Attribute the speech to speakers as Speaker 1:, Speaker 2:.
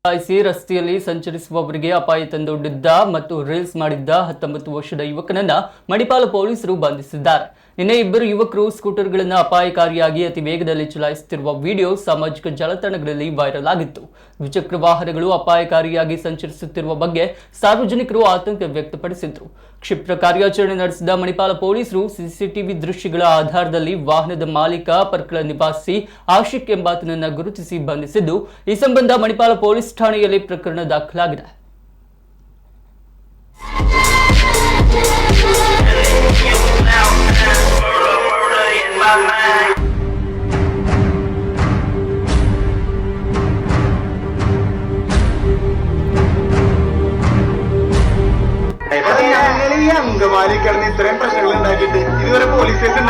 Speaker 1: ರಸ್ತೆಯಲ್ಲಿ ಸಂಚರಿಸುವವರಿಗೆ ಅಪಾಯ ತಂದೊಡ್ಡಿದ್ದ ಮತ್ತು ರೀಲ್ಸ್ ಮಾಡಿದ್ದ 19 ವರ್ಷದ ಯುವಕನನ್ನ ಮಣಿಪಾಲ ಪೊಲೀಸರು ಬಂಧಿಸಿದ್ದಾರೆ. ನಿನ್ನೆ ಇಬ್ಬರು ಯುವಕರು ಸ್ಕೂಟರ್ಗಳನ್ನು ಅಪಾಯಕಾರಿಯಾಗಿ ಅತಿ ವೇಗದಲ್ಲಿ ಚಲಾಯಿಸುತ್ತಿರುವ ವಿಡಿಯೋ ಸಾಮಾಜಿಕ ಜಾಲತಾಣಗಳಲ್ಲಿ ವೈರಲ್ ಆಗಿತ್ತು. ದ್ವಿಚಕ್ರ ವಾಹನಗಳು ಅಪಾಯಕಾರಿಯಾಗಿ ಸಂಚರಿಸುತ್ತಿರುವ ಬಗ್ಗೆ ಸಾರ್ವಜನಿಕರು ಆತಂಕ ವ್ಯಕ್ತಪಡಿಸಿದರು. ಕ್ಷಿಪ್ರ ಕಾರ್ಯಾಚರಣೆ ನಡೆಸಿದ ಮಣಿಪಾಲ ಪೊಲೀಸರು ಸಿಸಿಟಿವಿ ದೃಶ್ಯಗಳ ಆಧಾರದಲ್ಲಿ ವಾಹನದ ಮಾಲೀಕ ಪರ್ಕಳ ನಿವಾಸಿ ಆಶಿಕ್ ಎಂಬಾತನನ್ನು ಗುರುತಿಸಿ ಬಂಧಿಸಿದ್ದು, ಈ ಸಂಬಂಧ ಮಣಿಪಾಲ ಪೊಲೀಸ್ ಠಾಣೆಯಲ್ಲಿ ಪ್ರಕರಣ ದಾಖಲಾಗಿದೆ.
Speaker 2: അംഗമാലി കിടന്ന് ഇത്രയും പ്രശ്നങ്ങൾ ഉണ്ടാക്കിയിട്ട് ഇതുവരെ പോലീസ് സ്റ്റേഷൻ